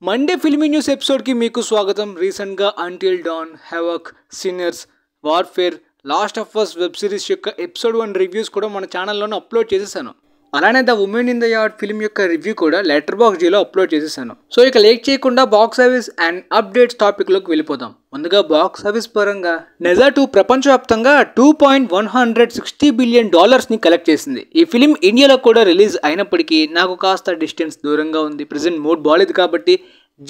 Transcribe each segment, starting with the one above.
Monday filmy news ఎపిసోడ్కి మీకు స్వాగతం. రీసెంట్గా until dawn, havoc, sinners, warfare, last of us web series యొక్క ఎపిసోడ్ 1 రివ్యూస్ కూడా మన ఛానల్లోనే అప్లోడ్ చేసేసాను. అలానే the woman in the yard film యొక్క రివ్యూ కూడా Letterboxdలో అప్లోడ్ చేసేసాను. సో ఇక లేట్ చేయకుండా బాక్స్ ఆఫీస్ అండ్ అప్డేట్స్ టాపిక్లోకి వెళ్ళిపోదాం. ముందుగా బాక్స్ ఆఫీస్ పరంగా నెజా 2 ప్రపంచవ్యాప్తంగా $2.160 బిలియన్ ని కలెక్ట్ చేసింది. ఈ ఫిలిం ఇండియాలో కూడా రిలీజ్ అయినప్పటికీ నాకు కాస్త డిస్టెన్స్ దూరంగా ఉంది. ప్రెజెంట్ మూడ్ బాగాలేదు కాబట్టి,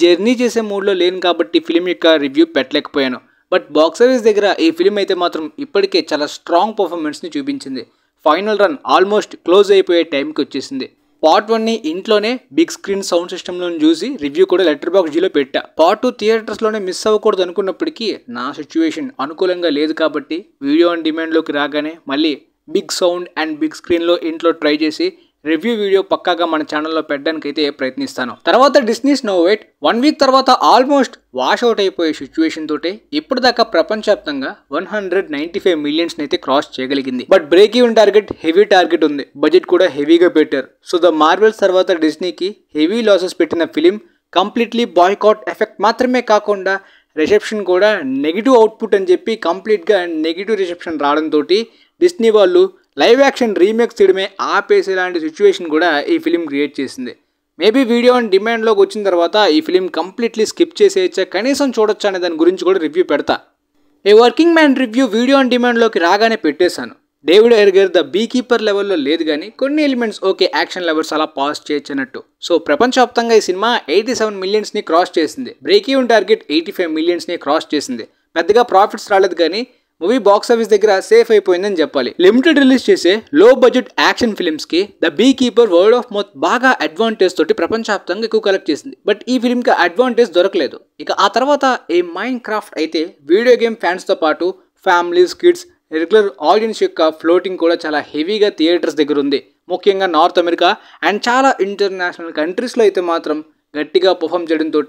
జర్నీ చేసే మూడ్లో లేను కాబట్టి ఫిలిం యొక్క రివ్యూ పెట్టలేకపోయాను. బట్ బాక్స్ ఆఫీస్ దగ్గర ఈ ఫిలిం అయితే మాత్రం ఇప్పటికే చాలా స్ట్రాంగ్ పర్ఫార్మెన్స్ని చూపించింది. ఫైనల్ రన్ ఆల్మోస్ట్ క్లోజ్ అయిపోయే టైంకి వచ్చేసింది. పార్ట్ 1ని ఇంట్లోనే బిగ్ స్క్రీన్ సౌండ్ సిస్టంలో చూసి రివ్యూ కూడా Letterboxdలో పెట్టా. పార్ట్ 2 థియేటర్స్లోనే మిస్ అవ్వకూడదు అనుకున్నప్పటికీ నా సిచ్యువేషన్ అనుకూలంగా లేదు కాబట్టి వీడియో ఆన్ డిమాండ్లోకి రాగానే మళ్ళీ బిగ్ సౌండ్ అండ్ బిగ్ స్క్రీన్లో ఇంట్లో ట్రై చేసి రివ్యూ వీడియో పక్కాగా మన ఛానల్లో పెట్టడానికి అయితే ప్రయత్నిస్తాను. తర్వాత డిస్నీ స్నో వైట్ 1 వీక్ తర్వాత ఆల్మోస్ట్ వాష్ అవుట్ అయిపోయే సిచ్యువేషన్ తోటి ఇప్పుడు దాకా ప్రపంచవ్యాప్తంగా 195 మిలియన్స్ అయితే క్రాస్ చేయగలిగింది. But break even target heavy target ఉంది. బడ్జెట్ కూడా హెవీగా పెట్టారు. సో ద మార్వెల్స్ తర్వాత డిస్నీకి హెవీ లాసెస్ పెట్టిన ఫిలిం కంప్లీట్లీ బాయ్కాట్ ఎఫెక్ట్ మాత్రమే కాకుండా రిసెప్షన్ కూడా నెగిటివ్ అవుట్పుట్ అని చెప్పి కంప్లీట్గా నెగిటివ్ రిసెప్షన్ రావడంతో డిస్నీ వాళ్ళు లైవ్ యాక్షన్ రీమేక్స్ చేయడమే ఆపేసేలాంటి సిచ్యువేషన్ కూడా ఈ ఫిలిం క్రియేట్ చేసింది. మేబీ వీడియో ఆన్ డిమాండ్లోకి వచ్చిన తర్వాత ఈ ఫిలిం కంప్లీట్లీ స్కిప్ చేసేయచ్చా, కనీసం చూడొచ్చా అనే దాని గురించి కూడా రివ్యూ పెడతా. A working man review video on డిమాండ్లోకి రాగానే పెట్టేశాను. డేవిడ్ ఎర్గర్ ద బీ కీపర్ లెవెల్లో లేదు కానీ కొన్ని ఎలిమెంట్స్ ఓకే, యాక్షన్ లెవెల్స్ అలా పాస్ చేయొచ్చు అన్నట్టు. సో ప్రపంచవ్యాప్తంగా ఈ సినిమా 87 మిలియన్స్ని క్రాస్ చేసింది. బ్రేక్ ఈవెన్ టార్గెట్ 85 మిలియన్స్ని క్రాస్ చేసింది. పెద్దగా ప్రాఫిట్స్ రాలేదు కానీ మూవీ బాక్స్ ఆఫీస్ దగ్గర సేఫ్ అయిపోయిందని చెప్పాలి. లిమిటెడ్ రిలీజ్ చేసే లో బడ్జెట్ యాక్షన్ ఫిల్మ్స్కి the beekeeper word of mouth బాగా అడ్వాంటేజ్ తోటి ప్రపంచవ్యాప్తంగా ఎక్కువ కలెక్ట్ చేసింది. బట్ ఈ ఫిల్మ్కి అడ్వాంటేజ్ దొరకలేదు. ఇక ఆ తర్వాత ఏ మైండ్ క్రాఫ్ట్ అయితే వీడియో గేమ్ ఫ్యాన్స్తో పాటు ఫ్యామిలీస్, కిడ్స్, రెగ్యులర్ ఆడియన్స్ యొక్క ఫ్లోటింగ్ కూడా చాలా హెవీగా థియేటర్స్ దగ్గర ఉంది. ముఖ్యంగా నార్త్ అమెరికా అండ్ చాలా ఇంటర్నేషనల్ కంట్రీస్లో అయితే మాత్రం గట్టిగా పర్ఫామ్ చేయడంతో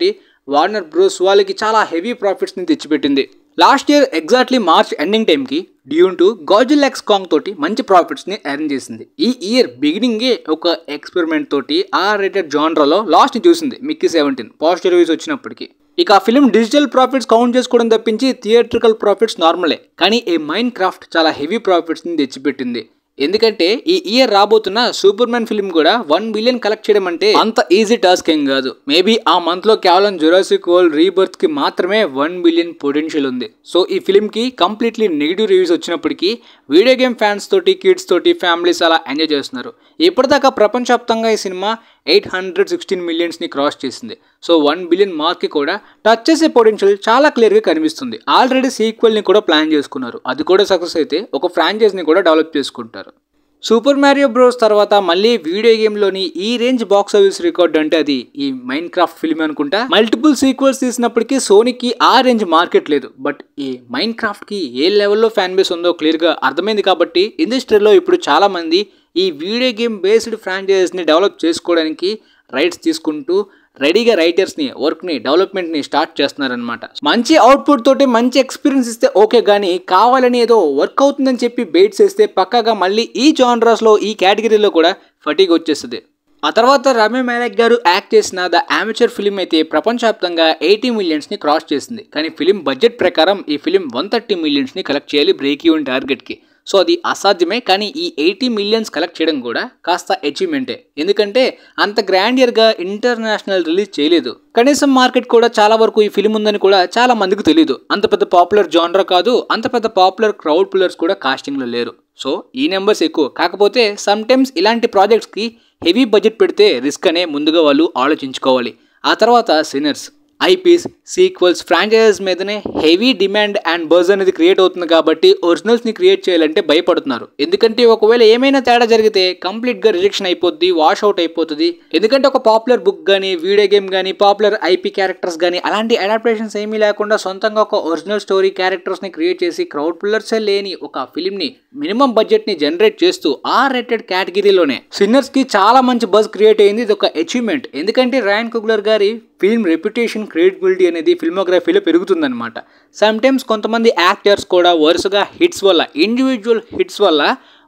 వార్నర్ బ్రోస్ వాళ్ళకి చాలా హెవీ ప్రాఫిట్స్ని తెచ్చిపెట్టింది. Last year exactly March ending టైంకి Dune two Godzilla X Kong తోటి మంచి ప్రాఫిట్స్ని ఎర్న్ చేసింది. ఈ ఇయర్ బిగినింగే ఒక ఎక్స్పెరిమెంట్ తోటి R-rated జానరాలో లాస్ట్ని చూసింది. మిక్కీ 17 పాజిటివ్ రివ్యూస్ వచ్చినప్పటికీ ఇక ఆ ఫిలిం డిజిటల్ ప్రాఫిట్స్ కౌంట్ చేసుకోవడం తప్పించి థియేట్రికల్ ప్రాఫిట్స్ నార్మలే. కానీ ఏ మైండ్ క్రాఫ్ట్ చాలా హెవీ ప్రాఫిట్స్ని తెచ్చిపెట్టింది. ఎందుకంటే ఈ ఇయర్ రాబోతున్న సూపర్ మ్యాన్ ఫిల్మ్ కూడా 1 బిలియన్ కలెక్ట్ చేయడం అంటే అంత ఈజీ టాస్క్ ఏం కాదు. మేబీ ఆ మంత్లో కేవలం జురాసిక్ వరల్డ్ రీబర్త్కి మాత్రమే 1 బిలియన్ పొటెన్షియల్ ఉంది. సో ఈ ఫిల్మ్కి కంప్లీట్లీ నెగిటివ్ రివ్యూస్ వచ్చినప్పటికీ వీడియో గేమ్ ఫ్యాన్స్ తోటి, కిడ్స్ తోటి, ఫ్యామిలీస్ అలా ఎంజాయ్ చేస్తున్నారు. ఇప్పటిదాకా ప్రపంచవ్యాప్తంగా ఈ సినిమా 816 మిలియన్స్ని క్రాస్ చేసింది. సో 1 బిలియన్ మార్క్కి కూడా టచ్ చేసే పొటెన్షియల్ చాలా క్లియర్గా కనిపిస్తుంది. ఆల్రెడీ సీక్వెల్ని కూడా ప్లాన్ చేసుకున్నారు. అది కూడా సక్సెస్ అయితే ఒక ఫ్రాంచైజ్ని కూడా డెవలప్ చేసుకుంటారు. సూపర్ మారియో బ్రోస్ తర్వాత మళ్ళీ వీడియో గేమ్లోని ఈ రేంజ్ బాక్స్ ఆఫీస్ రికార్డ్ అంటే అది ఈ మైండ్ క్రాఫ్ట్ ఫిల్మ్ అనుకుంటా. మల్టిపుల్ సీక్వెల్స్ తీసినప్పటికీ సోనీకి ఆ రేంజ్ మార్కెట్ లేదు. బట్ ఈ మైండ్ క్రాఫ్ట్కి ఏ లెవెల్లో ఫ్యాన్ బేస్ ఉందో క్లియర్గా అర్థమైంది కాబట్టి ఇండస్ట్రీలో ఇప్పుడు చాలామంది ఈ వీడియో గేమ్ బేస్డ్ ఫ్రాంచైజెస్ని డెవలప్ చేసుకోవడానికి రైట్స్ తీసుకుంటూ రెడీగా రైటర్స్ని, వర్క్ని, డెవలప్మెంట్ని స్టార్ట్ చేస్తున్నారనమాట. మంచి అవుట్పుట్ తోటి మంచి ఎక్స్పీరియన్స్ ఇస్తే ఓకే, కానీ కావాలని ఏదో వర్క్ అవుతుందని చెప్పి బెయిట్స్ వేస్తే పక్కాగా మళ్ళీ ఈ జానరాస్లో, ఈ కేటగిరీలో కూడా ఫటీగ్ వచ్చేస్తుంది. ఆ తర్వాత రమీ మాలేక్ గారు యాక్ట్ చేసిన ద అమెచర్ ఫిలిం అయితే ప్రపంచవ్యాప్తంగా 80 మిలియన్స్ని క్రాస్ చేసింది. కానీ ఫిలిం బడ్జెట్ ప్రకారం ఈ ఫిలిం 130 మిలియన్స్ని కలెక్ట్ చేయాలి బ్రేక్ ఈవెన్ టార్గెట్కి. సో అది అసాధ్యమే. కానీ ఈ 80 మిలియన్స్ కలెక్ట్ చేయడం కూడా కాస్త అచీవ్మెంటే. ఎందుకంటే అంత గ్రాండియర్గా ఇంటర్నేషనల్ రిలీజ్ చేయలేదు. కనీసం మార్కెట్ కూడా చాలా వరకు ఈ ఫిలిం ఉందని కూడా చాలా మందికి తెలియదు. అంత పెద్ద పాపులర్ జానరా కాదు, అంత పెద్ద పాపులర్ క్రౌడ్ పుల్లర్స్ కూడా కాస్టింగ్లో లేరు. సో ఈ నెంబర్స్ ఎక్కువ. కాకపోతే సమ్ టైమ్స్ ఇలాంటి ప్రాజెక్ట్స్కి హెవీ బడ్జెట్ పెడితే రిస్క్ అనే ముందుగా వాళ్ళు ఆలోచించుకోవాలి. ఆ తర్వాత సిన్నర్స్, ఐపీస్, సీక్వెల్స్, ఫ్రాంచైజెస్ మీదనే హెవీ డిమాండ్ అండ్ బజ్ అనేది క్రియేట్ అవుతుంది కాబట్టి ఒరిజినల్స్ని క్రియేట్ చేయాలంటే భయపడుతున్నారు. ఎందుకంటే ఒకవేళ ఏమైనా తేడా జరిగితే కంప్లీట్గా రిజెక్షన్ అయిపోద్ది, వాష్ అవుట్ అయిపోతుంది. ఎందుకంటే ఒక పాపులర్ బుక్ కానీ, వీడియో గేమ్ కానీ, పాపులర్ ఐపీ క్యారెక్టర్స్ కానీ అలాంటి అడాప్టేషన్స్ ఏమీ లేకుండా సొంతంగా ఒక ఒరిజినల్ స్టోరీ క్యారెక్టర్స్ని క్రియేట్ చేసి క్రౌడ్ పుల్లర్సే లేని ఒక ఫిల్మ్ని మినిమం బడ్జెట్ని జనరేట్ చేస్తూ R-rated కేటగిరీలోనే సిన్నర్స్కి చాలా మంచి బజ్ క్రియేట్ అయింది. ఇది ఒక అచీవ్మెంట్. ఎందుకంటే రయాన్ కుగ్లర్ గారి ఫిల్మ్ రెప్యుటేషన్, క్రెడిబిలిటీ అనేది ఫిల్మోగ్రఫీలో పెరుగుతుందన్నమాట. సమ్టైమ్స్ కొంతమంది యాక్టర్స్ కూడా వరుసగా హిట్స్ వల్ల, ఇండివిజువల్ హిట్స్ వల్ల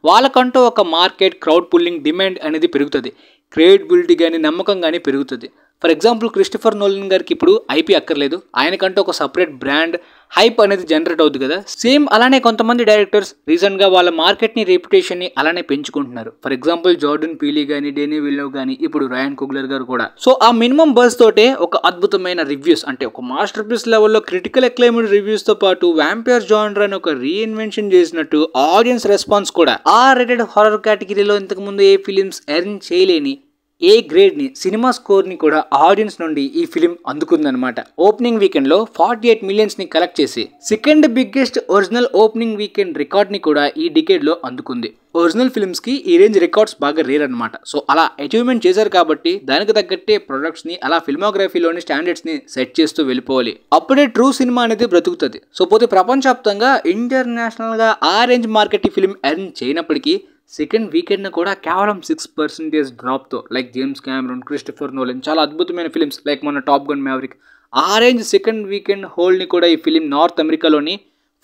వాళ్ళకంటూ ఒక మార్కెట్, క్రౌడ్ పుల్లింగ్, డిమాండ్ అనేది పెరుగుతుంది. క్రెడిబిలిటీ కానీ, నమ్మకం కానీ పెరుగుతుంది. ఫర్ ఎగ్జాంపుల్ క్రిస్టఫర్ నోలన్ గారికి ఇప్పుడు ఐపీ అక్కర్లేదు, ఆయనకంటూ ఒక సపరేట్ బ్రాండ్ హైప్ అనేది జనరేట్ అవుతుంది కదా. సేమ్ అలానే కొంతమంది డైరెక్టర్స్ రీసెంట్ గా వాళ్ళ మార్కెట్ ని రెప్యుటేషన్ ని అలానే పెంచుకుంటున్నారు. ఫర్ ఎగ్జాంపుల్ జార్డన్ పీలీ గానీ, డెనీ విల్నెవ్ గానీ, ఇప్పుడు రయాన్ కుగ్లర్ గారు కూడా. సో ఆ మినిమం బజ్ తోటే ఒక అద్భుతమైన రివ్యూస్, అంటే ఒక మాస్టర్ పీస్ లెవెల్లో క్రిటికల్ అక్లైమ్డ్ రివ్యూస్ తో పాటు వ్యాంపైర్ జానర్ అని ఒక రీఇన్వెన్షన్ చేసినట్టు ఆడియన్స్ రెస్పాన్స్ కూడా R-rated హారర్ కేటగిరీలో ఇంతకు ముందు ఏ ఫిలిమ్స్ ఎర్న్ చేయలేని ఏ గ్రేడ్ ని, సినిమా స్కోర్ ని కూడా ఆడియన్స్ నుండి ఈ ఫిలిం అందుకుందనమాట. ఓపెనింగ్ వీకెండ్ లో 48 మిలియన్స్ ని కలెక్ట్ చేసి second biggest original opening weekend record ని కూడా ఈ డికేడ్ లో అందుకుంది. ఒరిజినల్ ఫిల్మ్స్ కి ఈ రేంజ్ రికార్డ్స్ బాగా రేర్ అనమాట. సో అలా అచీవ్మెంట్ చేశారు కాబట్టి దానికి తగ్గట్టే ప్రొడక్ట్స్ ని, అలా ఫిల్మోగ్రఫీలోని స్టాండర్డ్స్ ని సెట్ చేస్తూ వెళ్ళిపోవాలి. అప్పుడే ట్రూ సినిమా అనేది బ్రతుకుతుంది. సో పోతే ప్రపంచవ్యాప్తంగా ఇంటర్నేషనల్ గా ఆ రేంజ్ మార్కెట్ ఈ ఫిలిం ఎర్న్ చేయనప్పటికీ సెకండ్ వీకెండ్ కూడా కేవలం 6% డ్రాప్ తో, like James Cameroon, Christopher Nolan చాలా అద్భుతమైన ఫిలిమ్స్ లైక్ మన టాప్ గన్ మ్యావరిక్, ఆ రేంజ్ సెకండ్ వీకెండ్ హోల్డ్ ని కూడా ఈ ఫిలిం నార్త్ అమెరికాలోని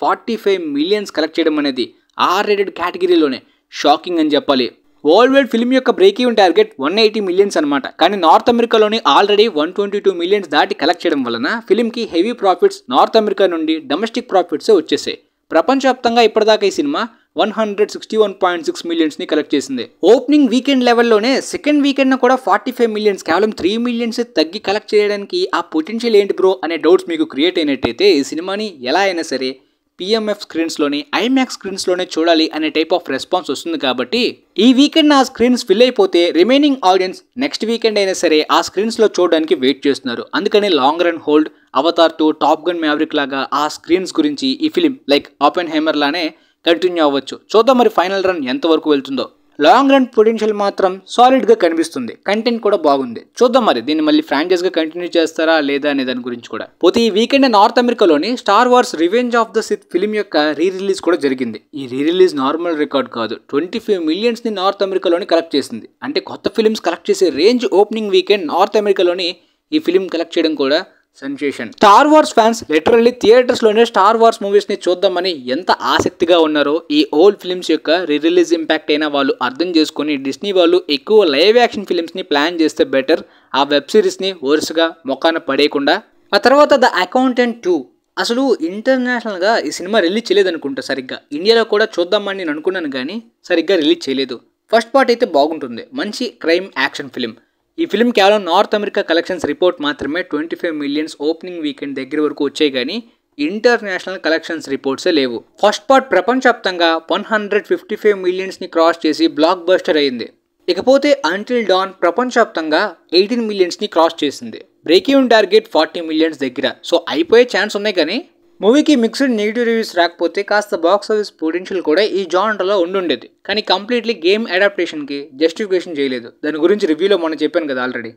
45 మిలియన్స్ కలెక్ట్ చేయడం అనేది R-rated కేటగిరీలోనే షాకింగ్ అని చెప్పాలి. వరల్డ్ వైడ్ ఫిల్మ్ యొక్క బ్రేక్ ఈవెన్ టార్గెట్ 180 మిలియన్స్ అనమాట. కానీ నార్త్ అమెరికాలోని ఆల్రెడీ 122 మిలియన్స్ దాటి కలెక్ట్ చేయడం వలన ఫిలింకి హెవీ ప్రాఫిట్స్ నార్త్ అమెరికా నుండి డొమెస్టిక్ ప్రాఫిట్సే వచ్చేసాయి. ప్రపంచవ్యాప్తంగా ఇప్పటిదాకా ఈ సినిమా 161.6 మిలియన్స్ ని కలెక్ట్ చేసింది. ఓపెనింగ్ వీకెండ్ లెవెల్లోనే సెకండ్ వీకెండ్ కూడా 45 మిలియన్స్, కేవలం 3 మిలియన్స్ తగ్గి కలెక్ట్ చేయడానికి ఆ పొటెన్షియల్ ఏంటి బ్రో అనే డౌట్స్ మీకు క్రియేట్ అయినట్టయితే ఈ సినిమాని ఎలా అయినా సరే PMF స్క్రీన్స్లోని, IMAX స్క్రీన్స్లోనే చూడాలి అనే టైప్ ఆఫ్ రెస్పాన్స్ వస్తుంది. కాబట్టి ఈ వీకెండ్ ఆ స్క్రీన్స్ ఫిల్ అయిపోతే రిమైనింగ్ ఆడియన్స్ నెక్స్ట్ వీకెండ్ అయినా సరే ఆ స్క్రీన్స్లో చూడడానికి వెయిట్ చేస్తున్నారు. అందుకని long run hold, Avatar 2, top gun maverick లాగా ఆ స్క్రీన్స్ గురించి ఈ ఫిలిం లైక్ ఓపెన్హైమర్ లానే కంటిన్యూ అవ్వచ్చు. చూద్దాం మరి ఫైనల్ రన్ ఎంతవరకు వెళ్తుందో. లాంగ్ రన్ పొటెన్షియల్ మాత్రం సాలిడ్ గా కనిపిస్తుంది, కంటెంట్ కూడా బాగుంది. చూద్దాం మరి దీన్ని మళ్ళీ ఫ్రాంచైజ్ గా కంటిన్యూ చేస్తారా లేదా అనే దాని గురించి కూడా. పోతే ఈ వీకెండ్ నార్త్ అమెరికాలోని Star Wars Revenge of the Sith film యొక్క రీ రిలీజ్ కూడా జరిగింది. ఈ రీ రిలీజ్ నార్మల్ రికార్డ్ కాదు, 25 మిలియన్స్ ని నార్త్ అమెరికాలోని కలెక్ట్ చేసింది. అంటే కొత్త ఫిలిమ్స్ కలెక్ట్ చేసే రేంజ్ ఓపెనింగ్ వీకెండ్ నార్త్ అమెరికాలోని ఈ ఫిలిం కలెక్ట్ చేయడం కూడా sensation. Star wars fans literally theatres లోనే స్టార్ వార్స్ మూవీస్ ని చూద్దామని ఎంత ఆసక్తిగా ఉన్నారో ఈ ఓల్డ్ ఫిల్మ్స్ యొక్క రిలీజ్ ఇంపాక్ట్ అయినా వాళ్ళు అర్థం చేసుకుని డిస్నీ వాళ్ళు ఎక్కువ లైవ్ యాక్షన్ ఫిల్మ్స్ ని ప్లాన్ చేస్తే బెటర్. ఆ వెబ్ సిరీస్ ని వరుసగా మొక్కాన పడేయకుండా. ఆ తర్వాత ద అకౌంటెంట్ 2 అసలు ఇంటర్నేషనల్ గా ఈ సినిమా రిలీజ్ చేయలేదు అనుకుంటా. సరిగ్గా ఇండియాలో కూడా చూద్దామని నేను అనుకున్నాను కానీ సరిగ్గా రిలీజ్ చేయలేదు. ఫస్ట్ పార్ట్ అయితే బాగుంటుంది, మంచి క్రైమ్ యాక్షన్ ఫిలిం. ఈ ఫిల్మ్ కేవలం నార్త్ అమెరికా కలెక్షన్స్ రిపోర్ట్ మాత్రమే 25 మిలియన్స్ ఓపెనింగ్ వీకెండ్ దగ్గర వరకు వచ్చాయి కానీ ఇంటర్నేషనల్ కలెక్షన్స్ రిపోర్ట్సే లేవు. ఫస్ట్ పార్ట్ ప్రపంచవ్యాప్తంగా 155 మిలియన్స్ ని క్రాస్ చేసి బ్లాక్ బస్టర్ అయింది. ఇకపోతే అంటిల్ డాన్ ప్రపంచవ్యాప్తంగా 18 మిలియన్స్ ని క్రాస్ చేసింది. బ్రేక్ ఈవెన్ టార్గెట్ 40 మిలియన్స్ దగ్గర. సో అయిపోయే ఛాన్స్ ఉన్నాయి కానీ మూవీకి మిక్స్డ్ నెగిటివ్ రివ్యూస్ రాకపోతే కాస్త బాక్స్ ఆఫీస్ పొటెన్షియల్ కూడా ఈ జానర్లో ఉండుండేది. కానీ కంప్లీట్లీ గేమ్ అడాప్టేషన్కి జస్టిఫికేషన్ చేయలేదు. దాని గురించి రివ్యూలో మొన్న చెప్పాను కదా ఆల్రెడీ.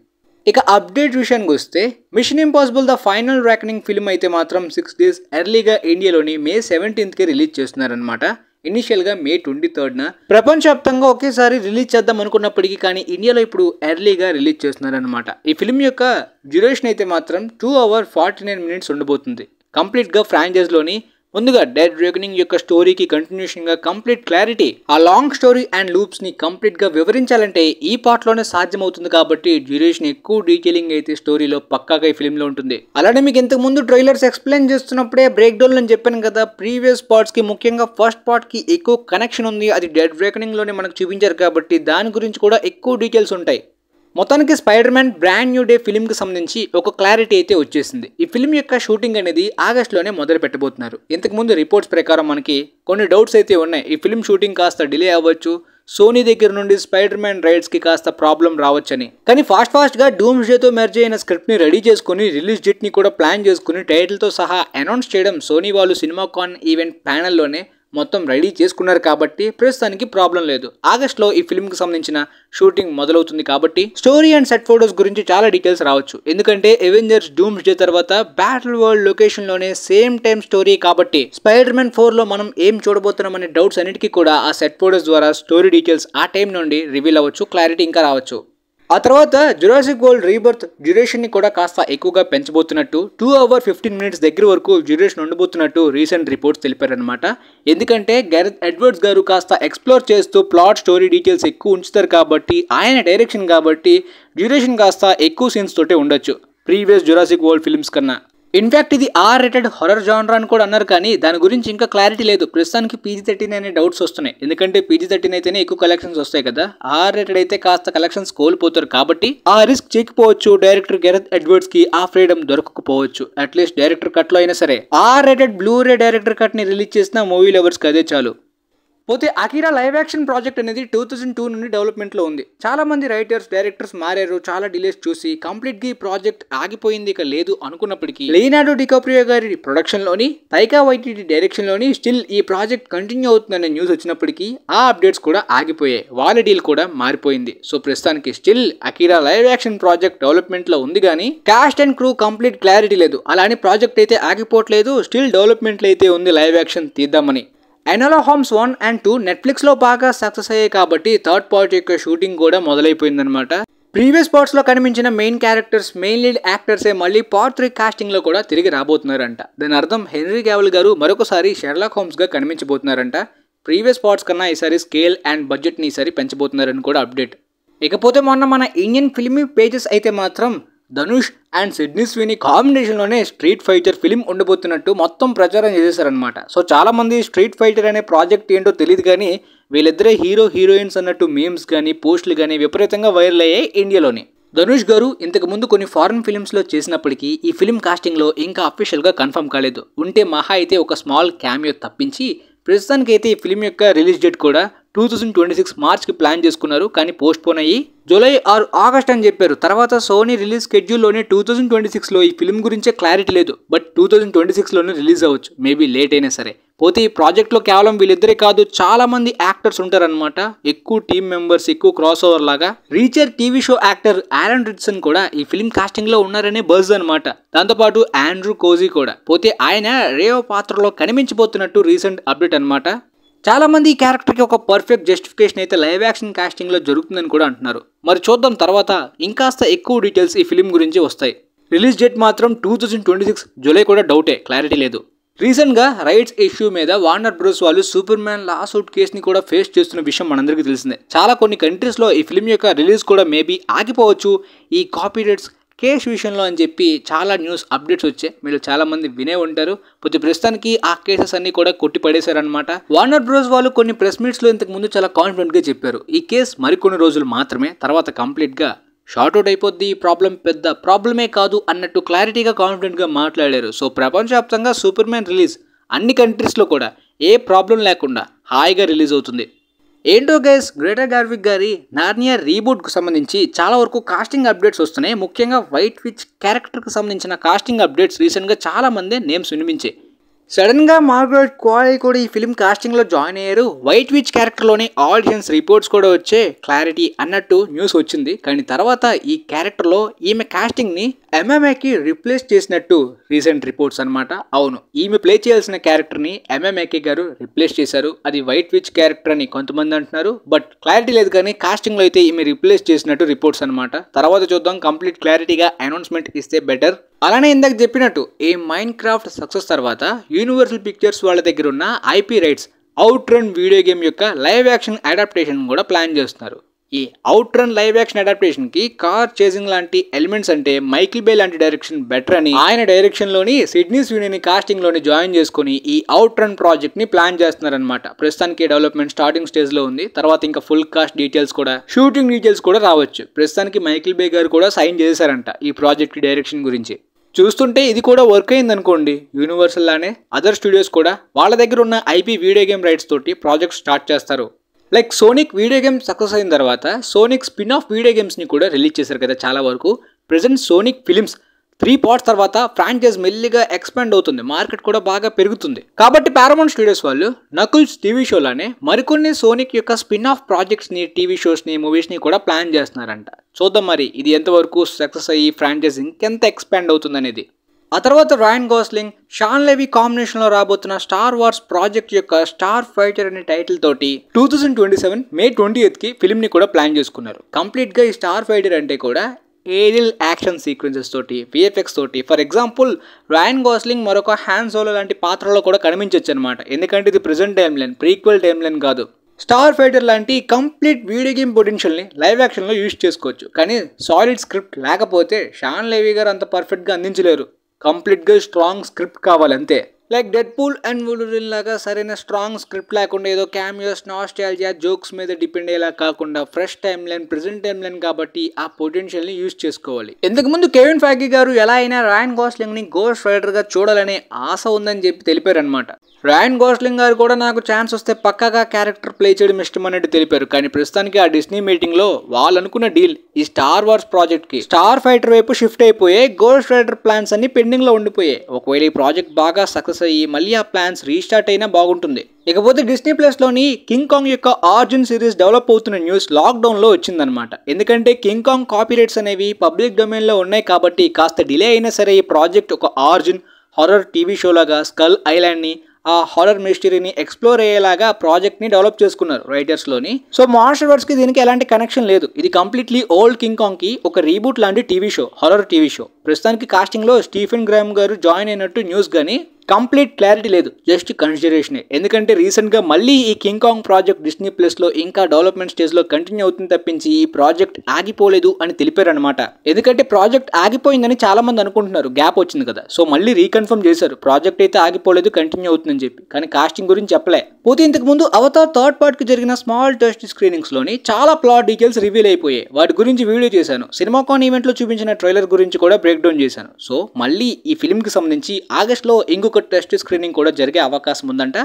ఇక అప్డేట్ విషయానికి వస్తే Mission Impossible the Final Reckoning film అయితే మాత్రం 6 days ఎర్లీగా ఇండియాలోని May 17th రిలీజ్ చేస్తున్నారనమాట. ఇనిషియల్గా May 23rd ప్రపంచవ్యాప్తంగా ఒకేసారి రిలీజ్ చేద్దాం అనుకున్నప్పటికీ కానీ ఇండియాలో ఇప్పుడు ఎర్లీగా రిలీజ్ చేస్తున్నారనమాట. ఈ ఫిల్మ్ యొక్క డ్యూరేషన్ అయితే మాత్రం 2 hours 49 minutes ఉండబోతుంది. కంప్లీట్గా ఫ్రాంచైజ్లోని ముందుగా డెడ్ రేకనింగ్ యొక్క స్టోరీకి కంటిన్యూషన్గా కంప్లీట్ క్లారిటీ, ఆ లాంగ్ స్టోరీ అండ్ లూప్స్ని కంప్లీట్గా వివరించాలంటే ఈ పార్ట్లోనే సాధ్యమవుతుంది. కాబట్టి డ్యూరేషన్ ఎక్కువ డీటెయిలింగ్ అయితే స్టోరీలో పక్కాగా ఈ ఫిల్మ్లో ఉంటుంది. అలానే మీకు ఇంతకు ముందు ట్రైలర్స్ ఎక్స్ప్లెయిన్ చేస్తున్నప్పుడే బ్రేక్ డౌన్ అని చెప్పాను కదా, ప్రీవియస్ పార్ట్స్కి ముఖ్యంగా ఫస్ట్ పార్ట్కి ఎక్కువ కనెక్షన్ ఉంది. అది డెడ్ రేకనింగ్లోనే మనకు చూపించారు కాబట్టి దాని గురించి కూడా ఎక్కువ డీటెయిల్స్ ఉంటాయి. మొత్తానికి Spider Man Brand New Day ఫిల్మ్కి సంబంధించి ఒక క్లారిటీ అయితే వచ్చేసింది. ఈ ఫిల్మ్ యొక్క షూటింగ్ అనేది ఆగస్టులోనే మొదలు పెట్టబోతున్నారు. ఇంతకుముందు రిపోర్ట్స్ ప్రకారం మనకి కొన్ని డౌట్స్ అయితే ఉన్నాయి. ఈ ఫిల్మ్ షూటింగ్ కాస్త డిలే అవ్వచ్చు, సోనీ దగ్గర నుండి స్పైడర్ మ్యాన్ రైట్స్కి కాస్త ప్రాబ్లం రావచ్చని. కానీ ఫాస్ట్గా డూమ్స్డేతో మెర్జ్ అయిన స్క్రిప్ట్ని రెడీ చేసుకుని రిలీజ్ డేట్ని కూడా ప్లాన్ చేసుకుని టైటిల్తో సహా అనౌన్స్ చేయడం సోనీ వాళ్ళు సినిమాకాన్ ఈవెంట్ ప్యానెల్లోనే మొత్తం రెడీ చేసుకున్నారు కాబట్టి ప్రస్తుతానికి ప్రాబ్లం లేదు. ఆగస్ట్లో ఈ ఫిల్మ్కి సంబంధించిన షూటింగ్ మొదలవుతుంది కాబట్టి స్టోరీ అండ్ సెట్ ఫోటోస్ గురించి చాలా డీటెయిల్స్ రావచ్చు. ఎందుకంటే అవెంజర్స్ డూమ్స్డే తర్వాత బ్యాటిల్ వరల్డ్ లొకేషన్లోనే సేమ్ టైం స్టోరీ కాబట్టి స్పైడర్ మ్యాన్ 4లో మనం ఏం చూడబోతున్నాం అనే డౌట్స్ అన్నిటికీ కూడా ఆ సెట్ ఫోటోస్ ద్వారా స్టోరీ డీటెయిల్స్ ఆ టైం నుండి రివీల్ అవ్వచ్చు, క్లారిటీ ఇంకా రావచ్చు. ఆ తర్వాత జురాసిక్ వరల్డ్ రీబర్త్ డ్యూరేషన్ ని కూడా కాస్త ఎక్కువగా పెంచబోతున్నట్టు 2 hours 15 minutes దగ్గర వరకు డ్యూరేషన్ ఉండబోతున్నట్టు రీసెంట్ రిపోర్ట్స్ తెలిపారనమాట. ఎందుకంటే గ్యారెత్ ఎడ్వర్డ్స్ గారు కాస్త ఎక్స్ప్లోర్ చేస్తూ ప్లాట్ స్టోరీ డీటెయిల్స్ ఎక్కువ ఉంచుతారు కాబట్టి, ఆయన డైరెక్షన్ కాబట్టి డ్యూరేషన్ కాస్త ఎక్కువ సీన్స్ తోటే ఉండొచ్చు ప్రీవియస్ జురాసిక్ వరల్డ్ ఫిల్మ్స్ కన్నా. ఇన్ఫ్యాక్ట్ ఇది R-rated హారర్ జానర్ అని కూడా అన్నారు, కానీ దాని గురించి ఇంకా క్లారిటీ లేదు. ప్రస్తుతానికి PG-13 అనే డౌట్స్ వస్తున్నాయి. ఎందుకంటే PG-13 అయితేనే ఎక్కువ కలెక్షన్స్ వస్తాయి కదా, R-rated అయితే కాస్త కలెక్షన్స్ కోల్పోతారు కాబట్టి ఆ రిస్క్ చేయకపోవచ్చు. డైరెక్టర్ గ్యారెత్ ఎడ్వర్డ్స్ కి ఆ ఫ్రీడమ్ దొరకకపోవచ్చు. అట్లీస్ట్ డైరెక్టర్ కట్ లో అయినా సరే R-rated బ్లూరే డైరెక్టర్ కట్ ని రిలీజ్ చేసిన మూవీ లవర్స్ కి అదే చాలు. పోతే అకిరా లైవ్ యాక్షన్ ప్రాజెక్ట్ అనేది 2002 నుండి డెవలప్మెంట్లో ఉంది. చాలా మంది రైటర్స్ డైరెక్టర్స్ మారారు, చాలా డిలేస్ చూసి కంప్లీట్గా ఈ ప్రాజెక్ట్ ఆగిపోయింది, ఇక లేదు అనుకున్నప్పటికీ లియోనార్డో డికాప్రియో గారి ప్రొడక్షన్లోని, తైకా వైటిటి డైరెక్షన్లోని స్టిల్ ఈ ప్రాజెక్ట్ కంటిన్యూ అవుతుందనే న్యూస్ వచ్చినప్పటికీ ఆ అప్డేట్స్ కూడా ఆగిపోయాయి, వాళ్ళ డీల్ కూడా మారిపోయింది. సో ప్రస్తుతానికి still Akira live action project డెవలప్మెంట్లో ఉంది, కానీ cost and crew complete clarity లేదు. అలానే ప్రాజెక్ట్ అయితే ఆగిపోవట్లేదు, స్టిల్ డెవలప్మెంట్లో అయితే ఉంది లైవ్ యాక్షన్ తీద్దామని. ఎనోలా హోమ్స్ 1 and 2 నెట్ఫ్లిక్స్లో బాగా సక్సెస్ అయ్యాయి కాబట్టి థర్డ్ పార్ట్ యొక్క షూటింగ్ కూడా మొదలైపోయిందనమాట. ప్రీవియస్ పార్ట్స్లో కనిపించిన మెయిన్ క్యారెక్టర్స్, మెయిన్ లీడ్ యాక్టర్సే మళ్ళీ పార్ట్ 3 కాస్టింగ్లో కూడా తిరిగి రాబోతున్నారంట. దాని అర్థం హెన్రీ క్యావిల్ గారు మరొకసారి షెర్లాక్ హోమ్స్గా కనిపించబోతున్నారంట. ప్రీవియస్ పార్ట్స్ కన్నా ఈసారి స్కేల్ అండ్ బడ్జెట్ని ఈసారి పెంచబోతున్నారని కూడా అప్డేట్. ఇకపోతే మొన్న మన ఇండియన్ ఫిల్మీ పేజెస్ అయితే మాత్రం ధనుష్ అండ్ సిడ్నీ స్వీనీ కాంబినేషన్లోనే స్ట్రీట్ ఫైటర్ ఫిలిం ఉండబోతున్నట్టు మొత్తం ప్రచారం చేసేసారనమాట. సో చాలా మంది స్ట్రీట్ ఫైటర్ అనే ప్రాజెక్ట్ ఏంటో తెలియదు, కానీ వీళ్ళిద్దరే హీరో హీరోయిన్స్ అన్నట్టు మీమ్స్ కానీ పోస్టులు కానీ విపరీతంగా వైరల్ అయ్యాయి ఇండియాలోని. ధనుష్ గారు ఇంతకు ముందు కొన్ని ఫారెన్ ఫిలిమ్స్లో చేసినప్పటికీ ఈ ఫిలిం కాస్టింగ్లో ఇంకా అఫీషియల్గా కన్ఫర్మ్ కాలేదు. ఉంటే మహా అయితే ఒక స్మాల్ క్యామియో తప్పించి ప్రస్తుతానికి అయితే ఈ ఫిలిం యొక్క రిలీజ్ డేట్ కూడా 2026 మార్చ్కి ప్లాన్ చేసుకున్నారు, కానీ పోస్ట్ పోన్ అయ్యి జూలై ఆర్ ఆగస్ట్ అని చెప్పారు. తర్వాత సోనీ రిలీజ్ షెడ్యూల్లోనే 2026లో ఈ ఫిలిం గురించే క్లారిటీ లేదు, బట్ 2026లోనే రిలీజ్ అవ్వచ్చు, మేబీ లేట్ అయినా సరే. పోతే ఈ ప్రాజెక్ట్లో కేవలం వీళ్ళిద్దరే కాదు, చాలా మంది యాక్టర్స్ ఉంటారనమాట. ఎక్కువ టీమ్ మెంబర్స్, ఎక్కువ క్రాస్ ఓవర్ లాగా. Reacher TV show actor Alan Ritchson కూడా ఈ ఫిలిం కాస్టింగ్లో ఉన్నారనే బజ్ అనమాట. దాంతోపాటు ఆండ్రూ కోజీ కూడా. పోతే ఆయన రేవో పాత్రలో కనిపించబోతున్నట్టు రీసెంట్ అప్డేట్ అనమాట. చాలా మంది ఈ క్యారెక్టర్కి ఒక పర్ఫెక్ట్ జస్టిఫికేషన్ అయితే లైవ్ యాక్షన్ కాస్టింగ్లో జరుగుతుందని కూడా అంటున్నారు. మరి చూద్దాం, తర్వాత ఇంకాస్త ఎక్కువ డీటెయిల్స్ ఈ ఫిలిం గురించి వస్తాయి. రిలీజ్ డేట్ మాత్రం 2026 జూలై కూడా డౌటే, క్లారిటీ లేదు. రీసెంట్గా రైట్స్ ఇష్యూ మీద వార్నర్ బ్రోస్ వాళ్ళు సూపర్ మ్యాన్ లాసూట్ కేసుని కూడా ఫేస్ చేస్తున్న విషయం మనందరికీ తెలిసిందే. చాలా కొన్ని కంట్రీస్లో ఈ ఫిలిం యొక్క రిలీజ్ కూడా మేబీ ఆగిపోవచ్చు ఈ కాపీరైట్స్ కేసు విషయంలో అని చెప్పి చాలా న్యూస్ అప్డేట్స్ వచ్చాయి. మీరు చాలా మంది వినే ఉంటారు. ప్రతి ప్రస్తుతానికి ఆ కేసెస్ అన్ని కూడా కొట్టి పడేశారనమాట. వార్నర్ బ్రోస్ వాళ్ళు కొన్ని ప్రెస్ మీట్స్లో ఇంతకు ముందు చాలా కాన్ఫిడెంట్గా చెప్పారు, ఈ కేసు మరికొన్ని రోజులు మాత్రమే, తర్వాత కంప్లీట్గా షార్ట్అవుట్ అయిపోద్ది, ఈ ప్రాబ్లం పెద్ద ప్రాబ్లమే కాదు అన్నట్టు క్లారిటీగా కాన్ఫిడెంట్గా మాట్లాడారు. సో ప్రపంచవ్యాప్తంగా సూపర్ మ్యాన్ రిలీజ్ అన్ని కంట్రీస్లో కూడా ఏ ప్రాబ్లం లేకుండా హాయిగా రిలీజ్ అవుతుంది. ఏంటో గైస్, గ్రేటర్ గార్విక్ గారి నార్నియా రీబూట్కు సంబంధించి చాలా వరకు కాస్టింగ్ అప్డేట్స్ వస్తున్నాయి. ముఖ్యంగా వైట్ విచ్ క్యారెక్టర్కి సంబంధించిన కాస్టింగ్ అప్డేట్స్ రీసెంట్గా చాలా మంది నేమ్స్ వినిపించాయి. సడన్గా మార్గరెట్ క్వాలీ కూడా ఈ ఫిలిం కాస్టింగ్లో జాయిన్ అయ్యారు. వైట్ విచ్ క్యారెక్టర్లోని ఆడియన్స్ రిపోర్ట్స్ కూడా వచ్చే క్లారిటీ అన్నట్టు న్యూస్ వచ్చింది, కానీ తర్వాత ఈ క్యారెక్టర్లో ఈమె కాస్టింగ్ని ఎంఎంఏకి రిప్లేస్ చేసినట్టు రీసెంట్ రిపోర్ట్స్ అనమాట. అవును, ఈమె ప్లే చేయాల్సిన క్యారెక్టర్ని ఎంఎంఏకే గారు రిప్లేస్ చేశారు. అది వైట్ విచ్ క్యారెక్టర్ అని కొంతమంది అంటున్నారు, బట్ క్లారిటీ లేదు, కానీ కాస్టింగ్లో అయితే ఈమె రిప్లేస్ చేసినట్టు రిపోర్ట్స్ అనమాట. తర్వాత చూద్దాం, కంప్లీట్ క్లారిటీగా అనౌన్స్మెంట్ ఇస్తే బెటర్. అలానే ఇందాక చెప్పినట్టు ఈ మైన్ క్రాఫ్ట్ సక్సెస్ తర్వాత యూనివర్సల్ పిక్చర్స్ వాళ్ళ దగ్గర ఉన్న IP rights Out Run video game యొక్క లైవ్ యాక్షన్ అడాప్టేషన్ కూడా ప్లాన్ చేస్తున్నారు. ఈ అవుట్ రన్ లైవ్ యాక్షన్ అడాప్టేషన్కి కార్ చేసింగ్ లాంటి ఎలిమెంట్స్ అంటే మైకిల్ బే లాంటి డైరెక్షన్ బెటర్ అని ఆయన డైరెక్షన్లోని సిడ్నీ స్వీనీని కాస్టింగ్లోని జాయిన్ చేసుకుని ఈ అవుట్ రన్ ప్రాజెక్ట్ని ప్లాన్ చేస్తున్నారనమాట. ప్రస్తుతానికి డెవలప్మెంట్ స్టార్టింగ్ స్టేజ్లో ఉంది. తర్వాత ఇంకా ఫుల్ కాస్ట్ డీటెయిల్స్ కూడా, షూటింగ్ డీటెయిల్స్ కూడా రావచ్చు. ప్రస్తుతానికి మైకిల్ బే గారు కూడా సైన్ చేశారంట ఈ ప్రాజెక్ట్ డైరెక్షన్ గురించి. చూస్తుంటే ఇది కూడా వర్క్ అయింది అనుకోండి. యూనివర్సల్ లానే అదర్ స్టూడియోస్ కూడా వాళ్ళ దగ్గర ఉన్న ఐపీ వీడియో గేమ్ రైట్స్ తోటి ప్రాజెక్ట్ స్టార్ట్ చేస్తారు. Like sonic video game success అయిన తర్వాత సోనిక్ స్పిన్ ఆఫ్ వీడియో గేమ్స్ని కూడా రిలీజ్ చేశారు కదా చాలా వరకు. ప్రెజెంట్ సోనిక్ ఫిలిమ్స్ 3 పార్ట్స్ తర్వాత ఫ్రాంచైజ్ మెల్లిగా ఎక్స్పాండ్ అవుతుంది, మార్కెట్ కూడా బాగా పెరుగుతుంది. కాబట్టి పారమౌంట్ స్టూడియోస్ వాళ్ళు నకుల్స్ టీవీ షోలానే మరికొన్ని సోనిక్ యొక్క స్పిన్ ఆఫ్ ప్రాజెక్ట్స్ని, టీవీ షోస్ని, మూవీస్ని కూడా ప్లాన్ చేస్తున్నారంట. చూద్దాం మరి ఇది ఎంతవరకు సక్సెస్ అయ్యి ఫ్రాంచైజ్ ఇంకెంత ఎక్స్పాండ్ అవుతుంది అనేది. ఆ తర్వాత రాయన్ గోస్లింగ్, షాన్ లెవీ కాంబినేషన్లో రాబోతున్న స్టార్ వార్స్ ప్రాజెక్ట్ యొక్క స్టార్ ఫైటర్ అనే టైటిల్ తోటి 2027 మే 20కి ఫిల్మ్ని కూడా ప్లాన్ చేసుకున్నారు. కంప్లీట్గా ఈ స్టార్ ఫైటర్ అంటే కూడా ఏరియల్ యాక్షన్ సీక్వెన్సెస్ తోటి, విఎఫ్ఎక్స్ తోటి. ఫర్ ఎగ్జాంపుల్ రాయన్ గోస్లింగ్ మరొక హ్యాన్ సోలో లాంటి పాత్రలో కూడా కనిపించవచ్చు అనమాట. ఎందుకంటే ఇది present time line, prequel time line కాదు. స్టార్ ఫైటర్ లాంటి కంప్లీట్ వీడియో గేమ్ పొటెన్షియల్ని లైవ్ యాక్షన్లో యూజ్ చేసుకోవచ్చు. కానీ సాలిడ్ స్క్రిప్ట్ లేకపోతే షాన్ లెవీ గారు అంత పర్ఫెక్ట్గా అందించలేరు. కంప్లీట్గా స్ట్రాంగ్ స్క్రిప్ట్ కావాలి అంతే. లైక్ డెడ్పూల్ అండ్ వూల్వరిన్ లాగా సరైన స్ట్రాంగ్ స్క్రిప్ట్ లేకుండా ఏదో క్యామియోస్, నాస్టాల్జియా, జోక్స్ మీద డిపెండ్ అయ్యేలా కాకుండా fresh time line, present time line కాబట్టి ఆ పొటెన్షియల్ని యూజ్ చేసుకోవాలి. ఇంతకుముందు కెవిన్ ఫైగీ గారు ఎలా అయినా రాయన్ గోస్లింగ్ని గోస్ట్ రైడర్గా చూడాలనే ఆశ ఉందని చెప్పి తెలిపారనమాట. రాయన్ గోస్లింగ్ గారు కూడా నాకు ఛాన్స్ వస్తే పక్కాగా క్యారెక్టర్ ప్లే చేయడం ఇష్టం అనేది తెలిపారు. కానీ ప్రస్తుతానికి ఆ డిస్నీ మీటింగ్లో వాళ్ళు అనుకున్న డీల్ ఈ స్టార్ వార్స్ ప్రాజెక్ట్కి స్టార్ ఫైటర్ వైపు షిఫ్ట్ అయిపోయాయి. గోస్ట్ రైడర్ ప్లాన్స్ అన్ని పెండింగ్లో ఉండిపోయాయి. ఒకవేళ ఈ ప్రాజెక్ట్ బాగా సక్సెస్ అయ్యి మళ్ళీ ఆ ప్లాన్స్ రీస్టార్ట్ అయినా బాగుంటుంది. ఇకపోతే డిస్నీ ప్లస్లోని కింగ్ కాంగ్ యొక్క ఆరిజిన్ సిరీస్ డెవలప్ అవుతున్న న్యూస్ లాక్డౌన్లో వచ్చిందనమాట. ఎందుకంటే కింగ్ కాంగ్ కాపీరైట్స్ అనేవి పబ్లిక్ డొమైన్లో ఉన్నాయి కాబట్టి కాస్త డిలే అయినా సరే ఈ ప్రాజెక్ట్ ఒక ఆరిజిన్ హారర్ టీవీ షోలాగా స్కల్ ఐలాండ్ని, ఆ హారర్ మిస్టరీని ఎక్స్ప్లోర్ అయ్యేలాగా ప్రాజెక్ట్ని డెవలప్ చేసుకున్నారు రైటర్స్లోని. సో మాస్టర్ వర్డ్స్కి దీనికి ఎలాంటి కనెక్షన్ లేదు. ఇది కంప్లీట్లీ ఓల్డ్ కింగ్ కాంగ్కి ఒక రీబూట్ లాంటి TV show, horror TV show. ప్రస్తుతానికి కాస్టింగ్లో స్టీఫెన్ గ్రామ్ గారు జాయిన్ అయినట్టు న్యూస్, కానీ కంప్లీట్ క్లారిటీ లేదు, జస్ట్ కన్సిడరేషనే. ఎందుకంటే రీసెంట్గా మళ్ళీ ఈ కింగ్ కాంగ్ ప్రాజెక్ట్ డిస్నీ ప్లస్లో ఇంకా డెవలప్మెంట్ స్టేజ్లో కంటిన్యూ అవుతుంది తప్పించి ఈ ప్రాజెక్ట్ ఆగిపోలేదు అని తెలిపారనమాట. ఎందుకంటే ప్రాజెక్ట్ ఆగిపోయిందని చాలా మంది అనుకుంటున్నారు, గ్యాప్ వచ్చింది కదా. సో మళ్ళీ రీకన్ఫర్మ్ చేశారు ప్రాజెక్ట్ అయితే ఆగిపోలేదు, కంటిన్యూ అవుతుందని చెప్పి. కానీ కాస్టింగ్ గురించి చెప్పలే. పోతే ఇంతకు ముందు అవతార్ థర్డ్ పార్ట్కి జరిగిన స్మాల్ టెస్ట్ స్క్రీనింగ్స్లోని చాలా ప్లాట్ డీటెయిల్స్ రివీల్ అయిపోయాయి. వాటి గురించి వీడియో చేశాను. సినిమాకాన్ ఈవెంట్లో చూపించిన ట్రైలర్ గురించి కూడా బ్రేక్ డౌన్ చేశాను. సో మళ్ళీ ఈ ఫిల్మ్కి సంబంధించి ఆగస్ట్లో ఇంకొక టెస్ట్ స్క్రీనింగ్ కూడా జరిగే అవకాశం ఉందంట.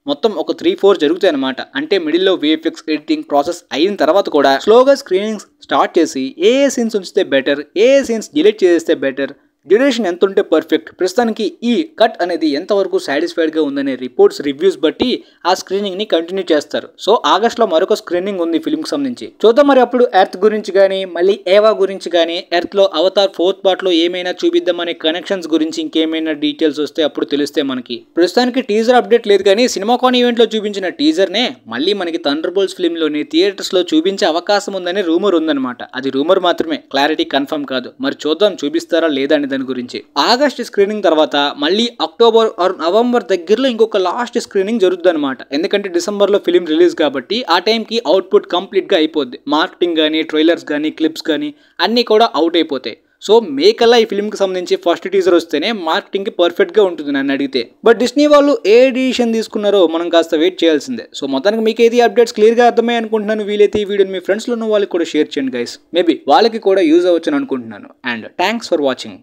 మొత్తం ఒక 3-4 జరుగుతాయి అనమాట. అంటే మిడిల్లో విఎఫ్ఎక్స్ ఎడిటింగ్ ప్రాసెస్ అయిన తర్వాత కూడా స్లోగా స్క్రీనింగ్స్ స్టార్ట్ చేసి ఏ సీన్స్ ఉంచితే బెటర్, ఏ సీన్స్ డిలీట్ చేస్తే బెటర్, డ్యూరేషన్ ఎంత ఉంటే పర్ఫెక్ట్, ప్రస్తుతానికి ఈ కట్ అనేది ఎంతవరకు సాటిస్ఫైడ్గా ఉందనే రిపోర్ట్స్, రివ్యూస్ బట్టి ఆ స్క్రీనింగ్ని కంటిన్యూ చేస్తారు. సో ఆగస్ట్లో మరొక స్క్రీనింగ్ ఉంది ఫిల్మ్కి సంబంధించి. చూద్దాం మరి అప్పుడు ఎర్త్ గురించి కానీ, మళ్ళీ ఏవా గురించి కానీ, ఎర్త్లో అవతార్ ఫోర్త్ పార్ట్లో ఏమైనా చూపిద్దామనే కనెక్షన్స్ గురించి ఇంకేమైనా డీటెయిల్స్ వస్తే అప్పుడు తెలిస్తే మనకి. ప్రస్తుతానికి టీజర్ అప్డేట్ లేదు, కానీ సినిమాకాన్ ఈవెంట్లో చూపించిన టీజర్నే మళ్ళీ మనకి థండర్బోల్ట్స్ ఫిల్మ్లోని థియేటర్స్లో చూపించే అవకాశం ఉందనే రూమర్ ఉందన్నమాట. అది రూమర్ మాత్రమే, క్లారిటీ కన్ఫర్మ్ కాదు. మరి చూద్దాం చూపిస్తారా లేదా అని దాని గురించి. ఆగస్ట్ స్క్రీనింగ్ తర్వాత మళ్ళీ అక్టోబర్ ఆర్ నవంబర్ దగ్గరలో ఇంకొక లాస్ట్ స్క్రీనింగ్ జరుగుతుంది అనమాట. ఎందుకంటే డిసెంబర్లో ఫిలిం రిలీజ్ కాబట్టి ఆ టైంకి అవుట్పుట్ కంప్లీట్గా అయిపోద్ది. మార్కెటింగ్ కానీ, ట్రైలర్స్ కానీ, క్లిప్స్ కానీ అన్నీ కూడా అవుట్ అయిపోతాయి. సో మే కల్లా ఈ ఫిల్మ్కి సంబంధించి ఫస్ట్ టీజర్ వస్తేనే మార్కెటింగ్కి పర్ఫెక్ట్గా ఉంటుంది నన్ను అడిగితే. బట్ డిస్నీ వాళ్ళు ఏ డిసిషన్ తీసుకున్నారో మనం కాస్త వెయిట్ చేయాల్సిందే. సో మొత్తానికి మీకు ఏది అప్డేట్స్ క్లియర్గా అర్థమయ్యాయి అనుకుంటున్నాను. వీలైతే ఈ వీడియోని మీ ఫ్రెండ్స్లో ఉన్న వాళ్ళకి కూడా షేర్ చేయండి గైస్. మేబీ వాళ్ళకి కూడా యూజ్ అవ్వచ్చు అనుకుంటున్నాను. And thanks for watching.